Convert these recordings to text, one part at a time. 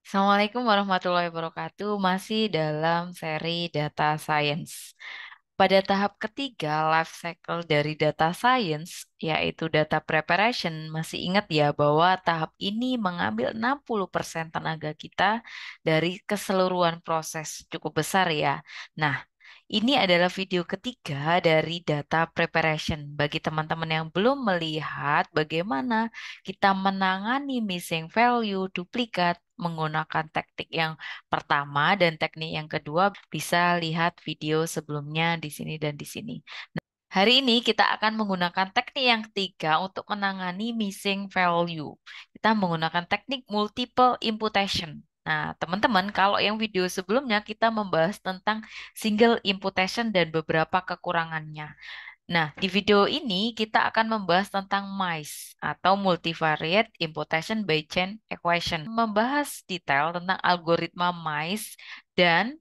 Assalamualaikum warahmatullahi wabarakatuh. Masih dalam seri data science. Pada tahap ketiga, life cycle dari data science, yaitu data preparation, masih ingat ya bahwa tahap ini mengambil 60% tenaga kita dari keseluruhan proses. Cukup besar ya. Nah, ini adalah video ketiga dari data preparation. Bagi teman-teman yang belum melihat bagaimana kita menangani missing value, duplikat, menggunakan teknik yang pertama dan teknik yang kedua, bisa lihat video sebelumnya di sini dan di sini. Hari ini kita akan menggunakan teknik yang ketiga untuk menangani missing value. Kita menggunakan teknik multiple imputation. Nah, teman-teman, kalau yang video sebelumnya kita membahas tentang single imputation dan beberapa kekurangannya. Nah, di video ini kita akan membahas tentang MICE atau Multivariate Imputation by Chain Equation. Membahas detail tentang algoritma MICE dan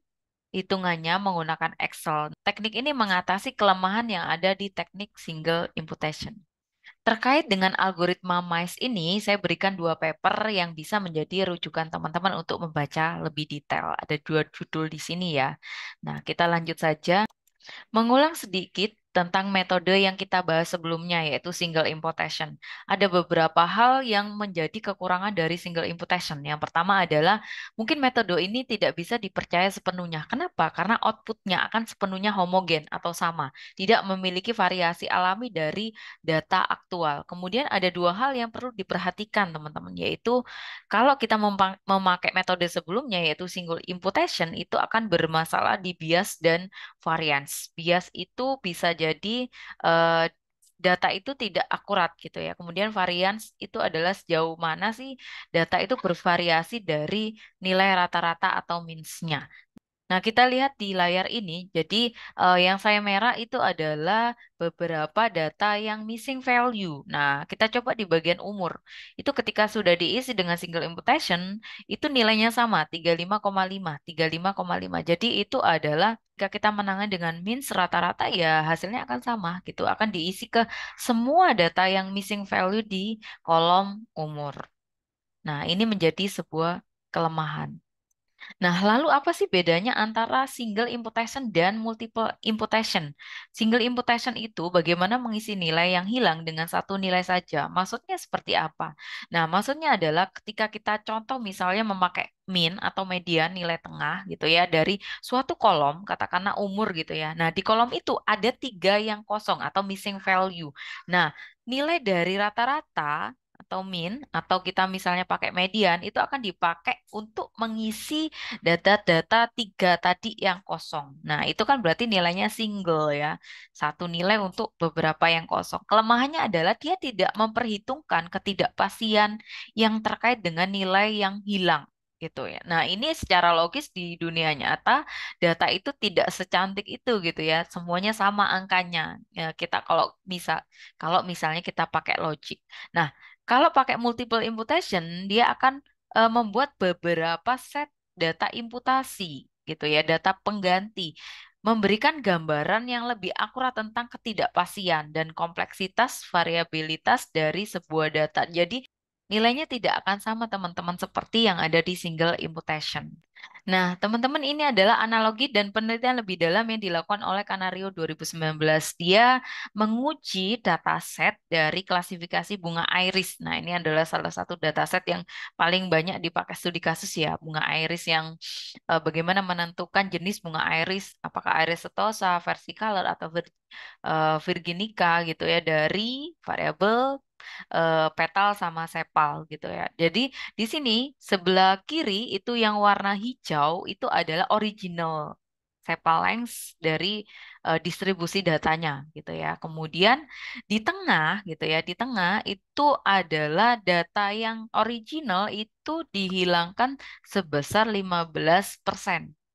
hitungannya menggunakan Excel. Teknik ini mengatasi kelemahan yang ada di teknik single imputation. Terkait dengan algoritma MICE ini, saya berikan dua paper yang bisa menjadi rujukan teman-teman untuk membaca lebih detail. Ada dua judul di sini ya. Nah, kita lanjut saja. Mengulang sedikit tentang metode yang kita bahas sebelumnya, yaitu single imputation. Ada beberapa hal yang menjadi kekurangan dari single imputation. Yang pertama adalah mungkin metode ini tidak bisa dipercaya sepenuhnya. Kenapa? Karena outputnya akan sepenuhnya homogen atau sama, tidak memiliki variasi alami dari data aktual. Kemudian ada dua hal yang perlu diperhatikan, teman-teman, yaitu kalau kita memakai metode sebelumnya, yaitu single imputation, itu akan bermasalah di bias dan variance. Bias itu bisa jadi eh, data itu tidak akurat gitu ya. Kemudian variance itu adalah sejauh mana sih data itu bervariasi dari nilai rata-rata atau means-nya. Nah, kita lihat di layar ini. Jadi, yang saya merah itu adalah beberapa data yang missing value. Nah, kita coba di bagian umur. Itu ketika sudah diisi dengan single imputation, itu nilainya sama, 35,5, 35,5. Jadi, itu adalah ketika kita menangani dengan means rata-rata ya hasilnya akan sama gitu. Akan diisi ke semua data yang missing value di kolom umur. Nah, ini menjadi sebuah kelemahan. Nah, lalu apa sih bedanya antara single imputation dan multiple imputation? Single imputation itu bagaimana mengisi nilai yang hilang dengan satu nilai saja. Maksudnya seperti apa? Nah, maksudnya adalah ketika kita contoh misalnya memakai mean atau median nilai tengah gitu ya dari suatu kolom, katakanlah umur gitu ya. Nah, di kolom itu ada tiga yang kosong atau missing value. Nah, nilai dari rata-rata atau mean atau kita misalnya pakai median itu akan dipakai untuk mengisi data-data tiga tadi yang kosong. Nah, itu kan berarti nilainya single ya. Satu nilai untuk beberapa yang kosong. Kelemahannya adalah dia tidak memperhitungkan ketidakpastian yang terkait dengan nilai yang hilang gitu ya. Nah, ini secara logis di dunia nyata data itu tidak secantik itu gitu ya. Semuanya sama angkanya. Ya, kita kalau misalnya kita pakai logic. Nah, kalau pakai multiple imputation, dia akan membuat beberapa set data imputasi gitu ya, data pengganti, memberikan gambaran yang lebih akurat tentang ketidakpastian dan kompleksitas variabilitas dari sebuah data. Jadi nilainya tidak akan sama teman-teman seperti yang ada di single imputation. Nah, teman-teman ini adalah analogi dan penelitian lebih dalam yang dilakukan oleh Canario 2019. Dia menguji dataset dari klasifikasi bunga iris. Nah, ini adalah salah satu dataset yang paling banyak dipakai studi kasus ya, bunga iris yang bagaimana menentukan jenis bunga iris, apakah iris setosa, versicolor atau virginica gitu ya dari variabel petal sama sepal gitu ya. Jadi di sini sebelah kiri itu yang warna hijau itu adalah original sepal length dari distribusi datanya gitu ya. Kemudian di tengah gitu ya, di tengah itu adalah data yang original itu dihilangkan sebesar 15%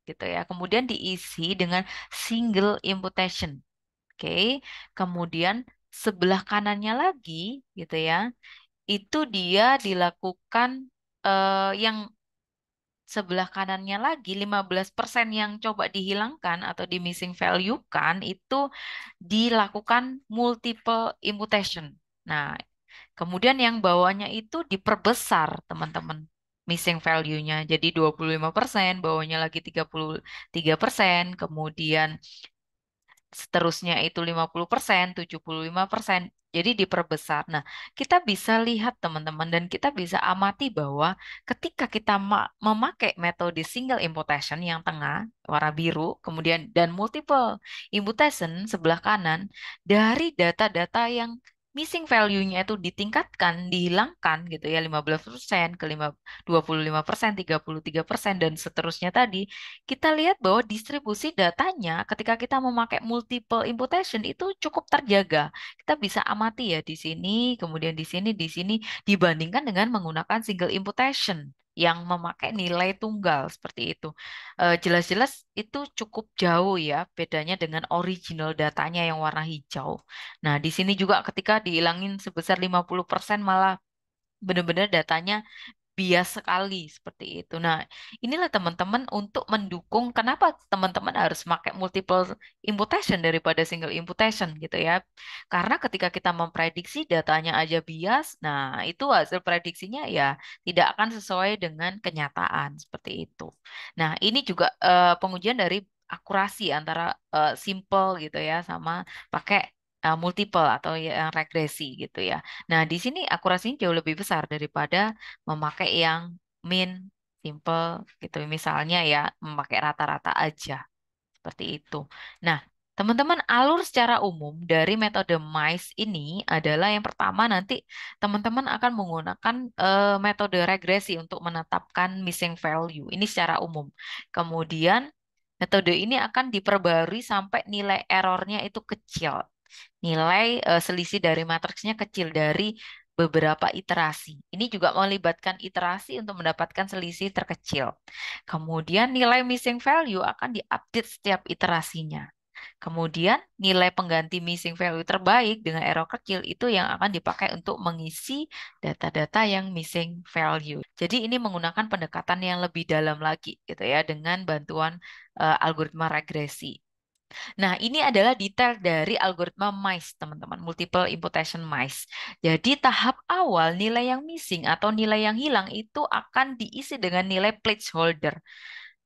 gitu ya. Kemudian diisi dengan single imputation. Oke, kemudian sebelah kanannya lagi gitu ya, itu dia dilakukan yang sebelah kanannya lagi 15% yang coba dihilangkan atau di missing value kan itu dilakukan multiple imputation. Nah, kemudian yang bawahnya itu diperbesar, teman-teman. missing value-nya. Jadi 25%, bawahnya lagi 33%, kemudian seterusnya itu 50%, 75%. Jadi diperbesar. Nah, kita bisa lihat teman-teman dan kita bisa amati bahwa ketika kita memakai metode single imputation yang tengah, warna biru, kemudian dan multiple imputation sebelah kanan, dari data-data yang missing value-nya itu ditingkatkan, dihilangkan gitu ya, 15% ke 25%, 33% dan seterusnya tadi, kita lihat bahwa distribusi datanya ketika kita memakai multiple imputation itu cukup terjaga. Kita bisa amati ya di sini, kemudian di sini dibandingkan dengan menggunakan single imputation yang memakai nilai tunggal seperti itu. Jelas-jelas itu cukup jauh ya bedanya dengan original datanya yang warna hijau. Nah, di sini juga ketika dihilangin sebesar 50% malah benar-benar datanya bias sekali seperti itu. Nah, inilah teman-teman untuk mendukung kenapa teman-teman harus pakai multiple imputation daripada single imputation gitu ya. Karena ketika kita memprediksi datanya aja bias, nah itu hasil prediksinya ya tidak akan sesuai dengan kenyataan seperti itu. Nah, ini juga pengujian dari akurasi antara simple gitu ya sama pakai multiple atau yang regresi gitu ya. Nah, di sini akurasinya jauh lebih besar daripada memakai yang min, simple gitu. Misalnya ya, memakai rata-rata aja seperti itu. Nah, teman-teman alur secara umum dari metode MICE ini adalah yang pertama nanti teman-teman akan menggunakan metode regresi untuk menetapkan missing value. Ini secara umum. Kemudian metode ini akan diperbarui sampai nilai errornya itu kecil. Nilai selisih dari matriksnya kecil dari beberapa iterasi. Ini juga melibatkan iterasi untuk mendapatkan selisih terkecil. Kemudian nilai missing value akan diupdate setiap iterasinya. Kemudian nilai pengganti missing value terbaik dengan error kecil itu yang akan dipakai untuk mengisi data-data yang missing value. Jadi ini menggunakan pendekatan yang lebih dalam lagi gitu ya dengan bantuan algoritma regresi. Nah, ini adalah detail dari algoritma MICE, teman-teman, multiple imputation MICE. Jadi, tahap awal nilai yang missing atau nilai yang hilang itu akan diisi dengan nilai placeholder.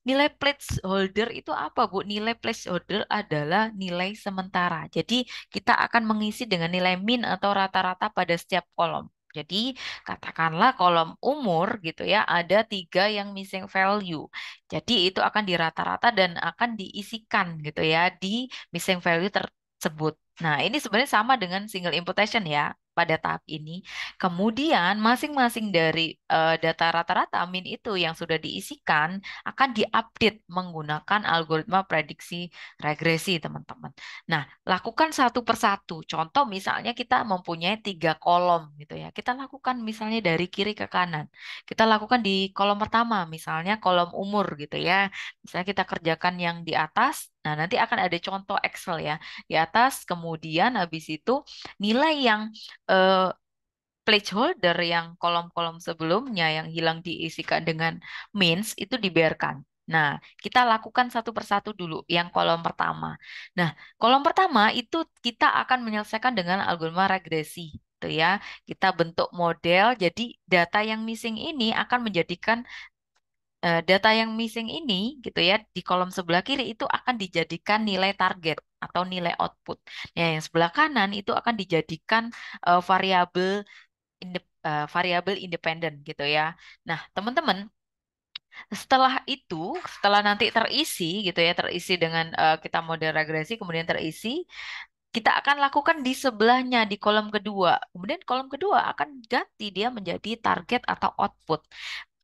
Nilai placeholder itu apa, Bu? Nilai placeholder adalah nilai sementara. Jadi, kita akan mengisi dengan nilai min atau rata-rata pada setiap kolom. Jadi, katakanlah kolom umur gitu ya, ada 3 yang missing value. Jadi, itu akan dirata-rata dan akan diisikan gitu ya di missing value tersebut. Nah, ini sebenarnya sama dengan single imputation ya pada tahap ini. Kemudian, masing-masing dari data rata-rata min itu yang sudah diisikan akan diupdate menggunakan algoritma prediksi regresi, teman-teman. Nah, lakukan satu persatu. Contoh misalnya kita mempunyai 3 kolom gitu ya. Kita lakukan misalnya dari kiri ke kanan. Kita lakukan di kolom pertama, misalnya kolom umur gitu ya. Misalnya kita kerjakan yang di atas. Nah, nanti akan ada contoh Excel ya. Di atas, kemudian habis itu nilai yang eh, placeholder yang kolom-kolom sebelumnya yang hilang diisikan dengan means itu dibiarkan. Nah, kita lakukan satu persatu dulu yang kolom pertama. Nah, kolom pertama itu kita akan menyelesaikan dengan algoritma regresi. Gitu ya. Kita bentuk model, jadi data yang missing ini akan menjadikan data yang missing ini gitu ya di kolom sebelah kiri itu akan dijadikan nilai target atau nilai output. Nah, yang sebelah kanan itu akan dijadikan variabel variabel independen gitu ya. Nah, teman-teman, setelah itu, setelah nanti terisi gitu ya, terisi dengan kita model regresi, kemudian terisi, kita akan lakukan di sebelahnya di kolom kedua. Kemudian kolom kedua akan ganti dia menjadi target atau output.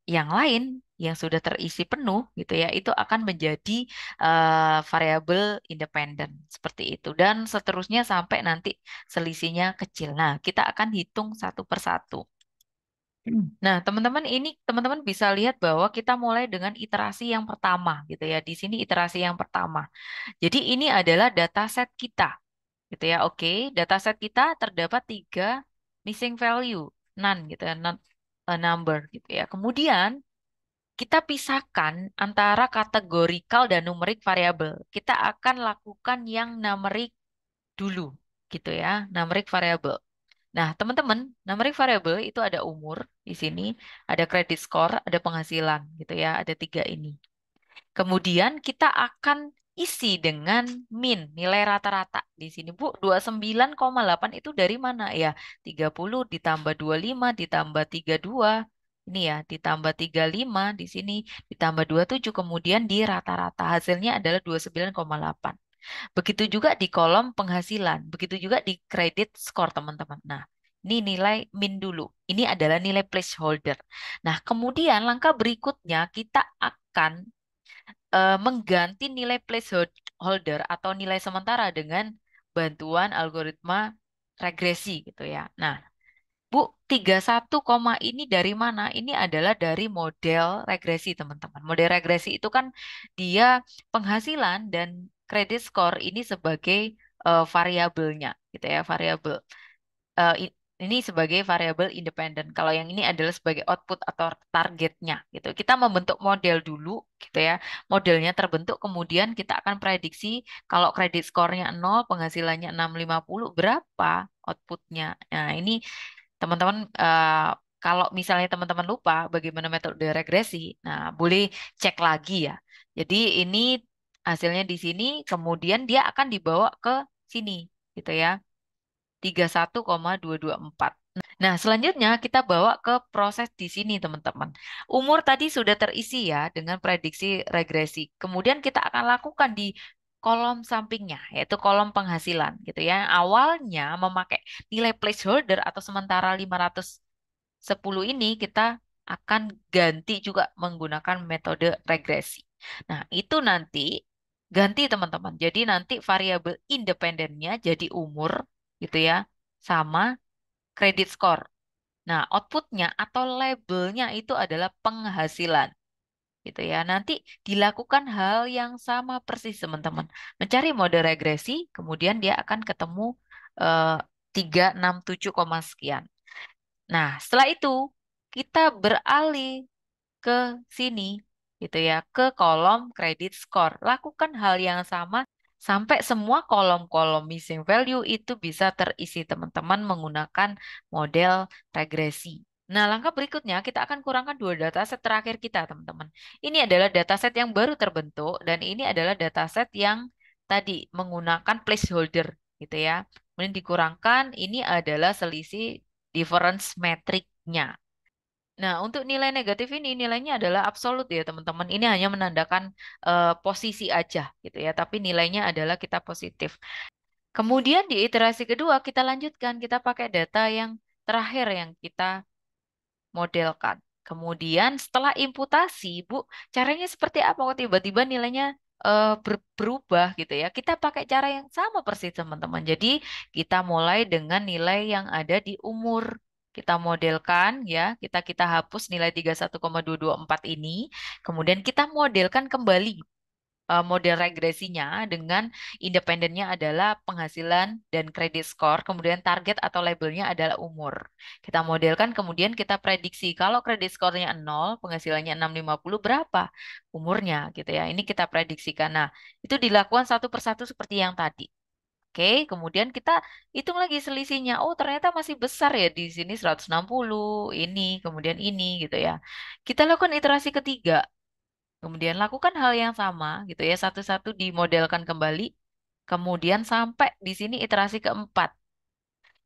Yang lain yang sudah terisi penuh gitu ya, itu akan menjadi variabel independen seperti itu dan seterusnya sampai nanti selisihnya kecil. Nah, kita akan hitung satu persatu. Nah, teman-teman ini teman-teman bisa lihat bahwa kita mulai dengan iterasi yang pertama gitu ya. Di sini iterasi yang pertama. Jadi ini adalah dataset kita gitu ya. Oke, dataset kita terdapat 3 missing value, none gitu ya, not a number gitu ya. Kemudian kita pisahkan antara kategorikal dan numerik variabel. Kita akan lakukan yang numerik dulu gitu ya, numerik variabel. Nah, teman-teman, numeric variable itu ada umur di sini, ada credit score, ada penghasilan gitu ya, ada tiga ini. Kemudian kita akan isi dengan min, nilai rata-rata di sini. Bu, 29,8 itu dari mana ya? 30 ditambah 25 ditambah 32. Ini ya, ditambah 35 di sini, ditambah 27 kemudian di rata-rata. Hasilnya adalah 29,8. Begitu juga di kolom penghasilan, begitu juga di credit score, teman-teman. Nah, ini nilai min dulu. Ini adalah nilai placeholder. Nah, kemudian langkah berikutnya kita akan mengganti nilai placeholder atau nilai sementara dengan bantuan algoritma regresi gitu ya. Nah, Bu, 31 koma ini dari mana? Ini adalah dari model regresi, teman-teman. Model regresi itu kan dia penghasilan dan credit score ini sebagai variabelnya gitu ya, variabel eh, i- ini sebagai variabel independen. Kalau yang ini adalah sebagai output atau targetnya gitu. Kita membentuk model dulu gitu ya. Modelnya terbentuk kemudian kita akan prediksi kalau kredit skornya 0, penghasilannya 650 berapa outputnya. Nah, ini teman-teman kalau misalnya teman-teman lupa bagaimana metode regresi, nah boleh cek lagi ya. Jadi ini hasilnya di sini, kemudian dia akan dibawa ke sini gitu ya. 31,224. Nah, selanjutnya kita bawa ke proses di sini, teman-teman. Umur tadi sudah terisi ya dengan prediksi regresi. Kemudian kita akan lakukan di kolom sampingnya, yaitu kolom penghasilan gitu ya. Awalnya memakai nilai placeholder atau sementara 510 ini kita akan ganti juga menggunakan metode regresi. Nah, itu nanti ganti teman-teman. Jadi nanti variabel independennya jadi umur gitu ya sama credit score. Nah, outputnya atau labelnya itu adalah penghasilan, gitu ya. Nanti dilakukan hal yang sama persis, teman-teman. Mencari mode regresi, kemudian dia akan ketemu eh, 367, sekian. Nah, setelah itu kita beralih ke sini, gitu ya, ke kolom credit score. Lakukan hal yang sama sampai semua kolom-kolom missing value itu bisa terisi teman-teman menggunakan model regresi. Nah, langkah berikutnya kita akan kurangkan dua dataset terakhir kita, teman-teman. Ini adalah dataset yang baru terbentuk dan ini adalah dataset yang tadi menggunakan placeholder, gitu ya. Kemudian dikurangkan, ini adalah selisih difference metricnya. Nah, untuk nilai negatif ini nilainya adalah absolut ya, teman-teman. Ini hanya menandakan posisi aja gitu ya, tapi nilainya adalah kita positif. Kemudian di iterasi kedua kita lanjutkan, kita pakai data yang terakhir yang kita modelkan. Kemudian setelah imputasi, Bu, caranya seperti apa kok tiba-tiba nilainya berubah gitu ya. Kita pakai cara yang sama persis, teman-teman. Jadi kita mulai dengan nilai yang ada di umur. Kita modelkan ya, kita hapus nilai 31,224 ini, kemudian kita modelkan kembali model regresinya dengan independennya adalah penghasilan dan credit score, kemudian target atau labelnya adalah umur. Kita modelkan, kemudian kita prediksi kalau credit score-nya 0, penghasilannya 650 berapa umurnya gitu ya. Ini kita prediksikan. Nah, itu dilakukan satu persatu seperti yang tadi. Oke, kemudian kita hitung lagi selisihnya. Oh, ternyata masih besar ya di sini 160, ini, kemudian ini gitu ya. Kita lakukan iterasi ketiga. Kemudian lakukan hal yang sama gitu ya, satu-satu dimodelkan kembali. Kemudian sampai di sini iterasi keempat.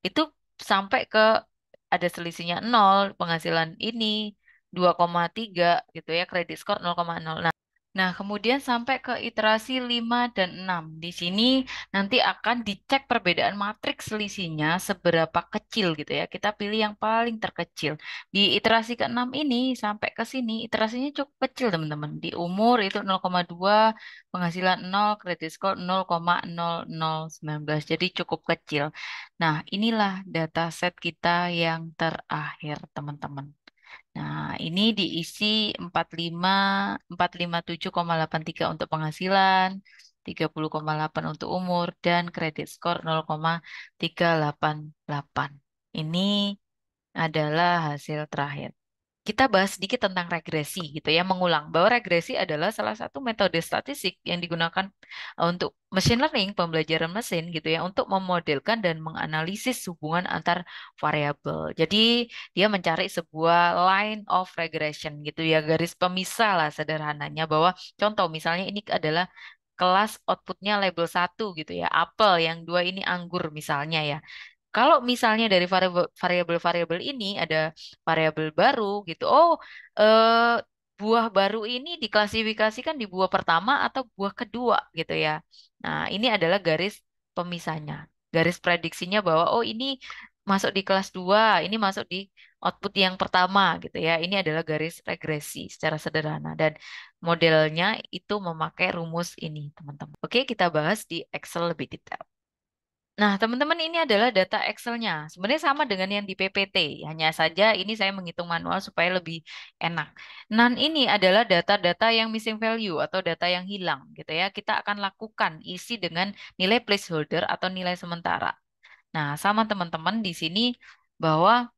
Itu sampai ke ada selisihnya 0, penghasilan ini 2,3 gitu ya, kredit skor 0,0. Nah, kemudian sampai ke iterasi 5 dan 6. Di sini nanti akan dicek perbedaan matriks selisihnya seberapa kecil gitu ya. Kita pilih yang paling terkecil. Di iterasi ke-6 ini sampai ke sini iterasinya cukup kecil, teman-teman. Di umur itu 0,2, penghasilan 0, kredit skor 0,0019. Jadi cukup kecil. Nah, inilah dataset kita yang terakhir, teman-teman. Nah, ini diisi 457,83 untuk penghasilan, 30,8 untuk umur, dan kredit skor 0,388. Ini adalah hasil terakhir. kita bahas sedikit tentang regresi gitu ya, mengulang bahwa regresi adalah salah satu metode statistik yang digunakan untuk machine learning, pembelajaran mesin gitu ya, untuk memodelkan dan menganalisis hubungan antar variabel. Jadi dia mencari sebuah line of regression gitu ya, garis pemisah lah sederhananya, bahwa contoh misalnya ini adalah kelas outputnya label satu gitu ya, apel, yang dua ini anggur misalnya ya. Kalau misalnya dari variabel-variabel ini ada variabel baru gitu. Oh, eh, buah baru ini diklasifikasikan di buah pertama atau buah kedua gitu ya. Nah, ini adalah garis pemisahnya. Garis prediksinya bahwa oh ini masuk di kelas 2, ini masuk di output yang pertama gitu ya. Ini adalah garis regresi secara sederhana dan modelnya itu memakai rumus ini, teman-teman. Oke, kita bahas di Excel lebih detail. Nah, teman-teman, ini adalah data Excel-nya. Sebenarnya sama dengan yang di PPT, hanya saja ini saya menghitung manual supaya lebih enak. Nah, ini adalah data-data yang missing value atau data yang hilang, gitu ya. Kita akan lakukan isi dengan nilai placeholder atau nilai sementara. Nah, sama teman-teman di sini bahwa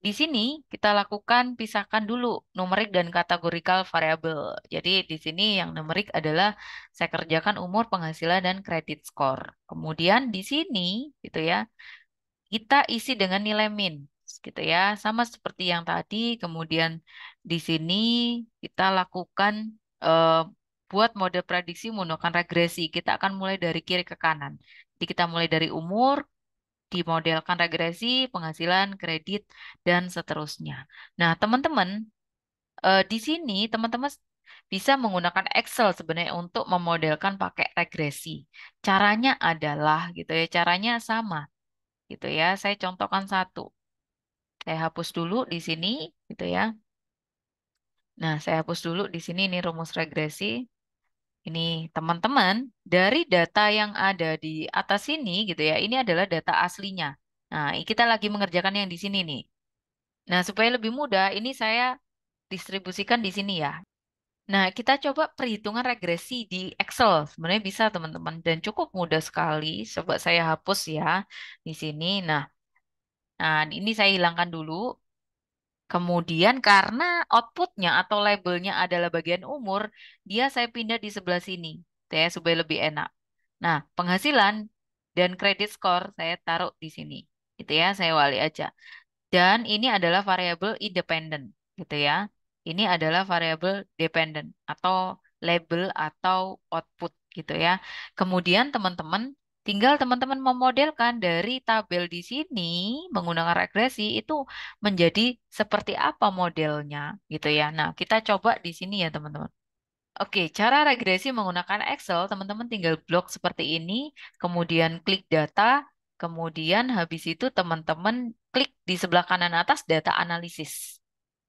di sini kita lakukan pisahkan dulu numerik dan kategorikal variabel. Jadi di sini yang numerik adalah saya kerjakan umur, penghasilan, dan kredit score. Kemudian di sini gitu ya, kita isi dengan nilai min gitu ya, sama seperti yang tadi. Kemudian di sini kita lakukan eh, buat mode prediksi menggunakan regresi. Kita akan mulai dari kiri ke kanan. Jadi kita mulai dari umur, dimodelkan regresi, penghasilan, kredit, dan seterusnya. Nah, teman-teman, di sini teman-teman bisa menggunakan Excel sebenarnya untuk memodelkan pakai regresi. Caranya adalah gitu ya, caranya sama gitu ya. Saya contohkan satu. Saya hapus dulu di sini gitu ya. Nah, saya hapus dulu di sini ini rumus regresi. Ini teman-teman, dari data yang ada di atas sini gitu ya, ini adalah data aslinya. Nah, kita lagi mengerjakan yang di sini nih. Nah, supaya lebih mudah, ini saya distribusikan di sini ya. Nah, kita coba perhitungan regresi di Excel. Sebenarnya bisa, teman-teman, dan cukup mudah sekali. Coba saya hapus ya di sini. Nah, ini saya hilangkan dulu. Kemudian karena outputnya atau labelnya adalah bagian umur, dia saya pindah di sebelah sini, ya, supaya lebih enak. Nah, penghasilan dan credit score saya taruh di sini. Gitu ya, saya wali aja. Dan ini adalah variabel independen, gitu ya. Ini adalah variabel dependent atau label atau output, gitu ya. Kemudian teman-teman, tinggal teman-teman memodelkan dari tabel di sini menggunakan regresi itu menjadi seperti apa modelnya, gitu ya. Nah, kita coba di sini ya, teman-teman. Oke, cara regresi menggunakan Excel, teman-teman tinggal blok seperti ini, kemudian klik data, kemudian habis itu teman-teman klik di sebelah kanan atas data analisis.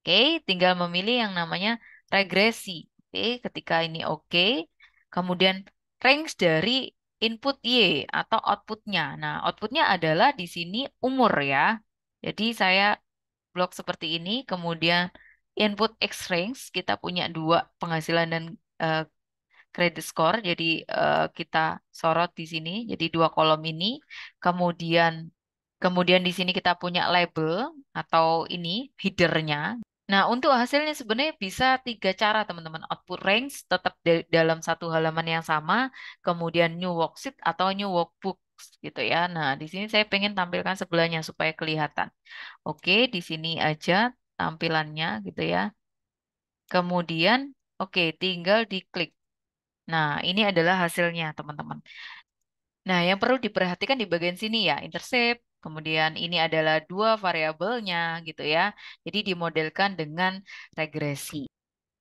Oke, tinggal memilih yang namanya regresi. Oke, ketika ini oke, kemudian range dari input Y atau outputnya. Nah, outputnya adalah di sini umur ya. Jadi saya blok seperti ini, kemudian input X range, kita punya dua penghasilan dan eh, credit score, jadi kita sorot di sini, jadi dua kolom ini, kemudian kemudian di sini kita punya label atau ini headernya. Nah, untuk hasilnya sebenarnya bisa tiga cara, teman-teman. Output range tetap dalam satu halaman yang sama, kemudian new worksheet atau new workbooks gitu ya. Nah, di sini saya pengen tampilkan sebelahnya supaya kelihatan. Oke, di sini aja tampilannya gitu ya. Kemudian, oke, tinggal diklik. Nah, ini adalah hasilnya, teman-teman. Nah, yang perlu diperhatikan di bagian sini ya, intercept. Kemudian ini adalah dua variabelnya gitu ya. Jadi dimodelkan dengan regresi.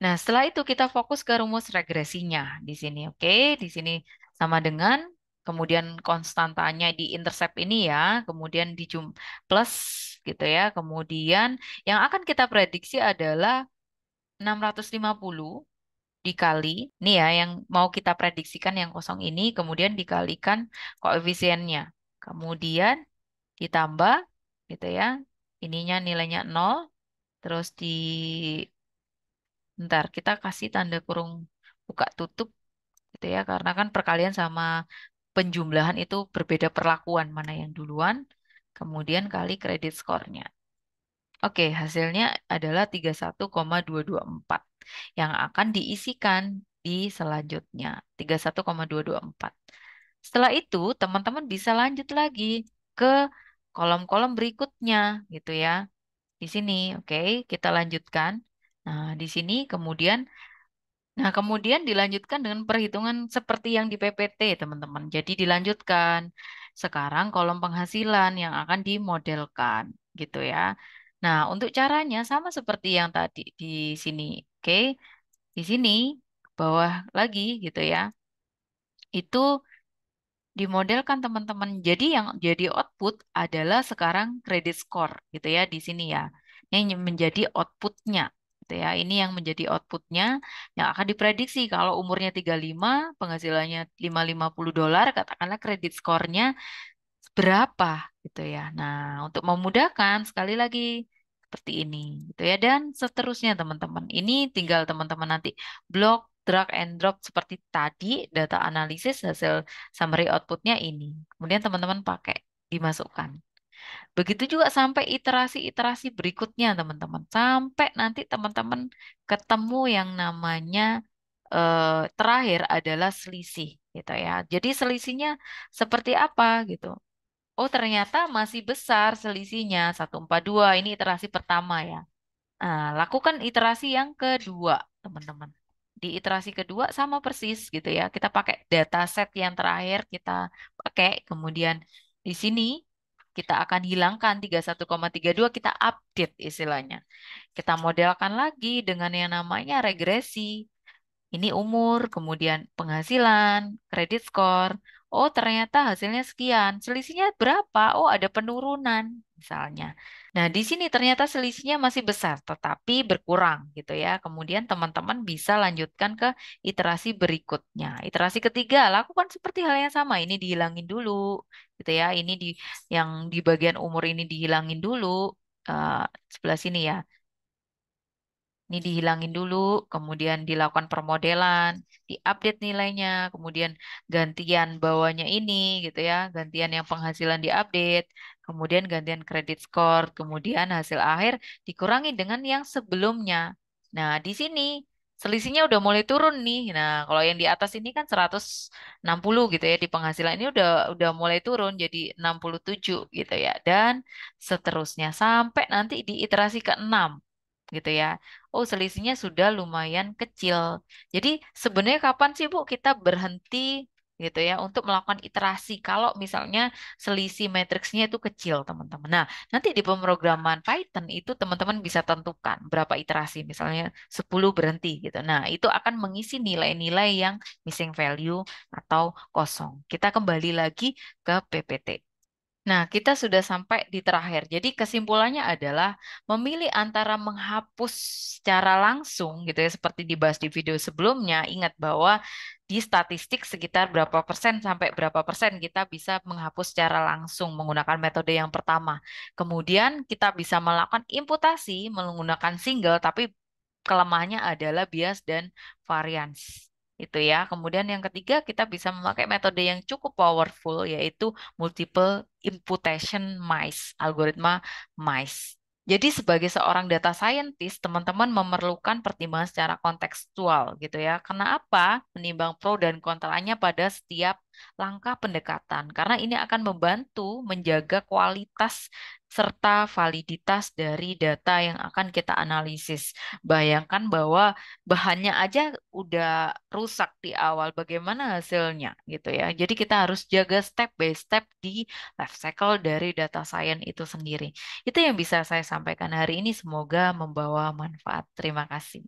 Nah, setelah itu kita fokus ke rumus regresinya di sini, oke? Di sini sama dengan kemudian konstantanya di intercept ini ya, kemudian di plus gitu ya. Kemudian yang akan kita prediksi adalah 650 dikali, nih ya yang mau kita prediksikan yang kosong ini, kemudian dikalikan koefisiennya. Kemudian ditambah gitu ya. Ininya nilainya 0, terus bentar, kita kasih tanda kurung buka tutup gitu ya, karena kan perkalian sama penjumlahan itu berbeda perlakuan mana yang duluan, kemudian kali kredit skornya. Oke, hasilnya adalah 31,224 yang akan diisikan di selanjutnya. 31,224. Setelah itu, teman-teman bisa lanjut lagi ke kolom-kolom berikutnya gitu ya. Di sini, oke, kita lanjutkan. Nah, di sini kemudian dilanjutkan dengan perhitungan seperti yang di PPT, teman-teman. Jadi dilanjutkan. Sekarang kolom penghasilan yang akan dimodelkan, gitu ya. Nah, untuk caranya sama seperti yang tadi di sini. Oke, di sini bawah lagi gitu ya. Itu dimodelkan teman-teman. Jadi yang jadi output adalah sekarang credit score gitu ya di sini ya. Ini menjadi outputnya gitu ya. Ini yang menjadi outputnya yang akan diprediksi kalau umurnya 35, penghasilannya $550, katakanlah kredit skornya berapa gitu ya. Nah, untuk memudahkan sekali lagi seperti ini gitu ya dan seterusnya teman-teman. Ini tinggal teman-teman nanti blok drag and drop seperti tadi data analisis hasil summary outputnya ini. Kemudian teman-teman pakai dimasukkan. Begitu juga sampai iterasi-iterasi berikutnya teman-teman. Sampai nanti teman-teman ketemu yang namanya terakhir adalah selisih gitu ya. Jadi selisihnya seperti apa gitu. Oh, ternyata masih besar selisihnya 142. Ini iterasi pertama ya. Nah, lakukan iterasi yang kedua, teman-teman. Di iterasi kedua sama persis gitu ya. Kita pakai dataset yang terakhir kita pakai. Kemudian di sini kita akan hilangkan 31,32, kita update istilahnya. Kita modelkan lagi dengan yang namanya regresi. Ini umur, kemudian penghasilan, kredit skor. Oh, ternyata hasilnya sekian. Selisihnya berapa? Oh, ada penurunan misalnya. Nah, di sini ternyata selisihnya masih besar, tetapi berkurang gitu ya. Kemudian teman-teman bisa lanjutkan ke iterasi berikutnya. Iterasi ketiga, lakukan seperti hal yang sama. Ini dihilangin dulu gitu ya. Ini yang di bagian umur ini dihilangin dulu. eh, Sebelah sini ya. Ini dihilangin dulu, kemudian dilakukan permodelan, diupdate nilainya, kemudian gantian bawahnya ini gitu ya, gantian yang penghasilan diupdate, kemudian gantian kredit score, kemudian hasil akhir dikurangi dengan yang sebelumnya. Nah, di sini selisihnya udah mulai turun nih. Nah, kalau yang di atas ini kan 160 gitu ya di penghasilan ini udah mulai turun jadi 67 gitu ya. Dan seterusnya sampai nanti di iterasi ke-6 gitu ya. Oh, selisihnya sudah lumayan kecil. Jadi sebenarnya kapan sih Bu kita berhenti gitu ya untuk melakukan iterasi kalau misalnya selisih matriksnya itu kecil, teman-teman. Nah, nanti di pemrograman Python itu teman-teman bisa tentukan berapa iterasi, misalnya 10 berhenti gitu. Nah, itu akan mengisi nilai-nilai yang missing value atau kosong. Kita kembali lagi ke PPT. Nah, kita sudah sampai di terakhir. Jadi kesimpulannya adalah memilih antara menghapus secara langsung gitu ya, seperti dibahas di video sebelumnya. Ingat bahwa di statistik sekitar berapa persen sampai berapa persen kita bisa menghapus secara langsung menggunakan metode yang pertama. Kemudian kita bisa melakukan imputasi menggunakan single, tapi kelemahannya adalah bias dan variance. Itu ya. Kemudian yang ketiga kita bisa memakai metode yang cukup powerful yaitu multiple imputation mice, algoritma mice. Jadi sebagai seorang data scientist, teman-teman memerlukan pertimbangan secara kontekstual gitu ya. Kenapa? Menimbang pro dan kontranya pada setiap langkah pendekatan. Karena ini akan membantu menjaga kualitas serta validitas dari data yang akan kita analisis. Bayangkan bahwa bahannya aja udah rusak di awal, bagaimana hasilnya gitu ya. Jadi kita harus jaga step by step di life cycle dari data science itu sendiri. Itu yang bisa saya sampaikan hari ini. Semoga membawa manfaat. Terima kasih.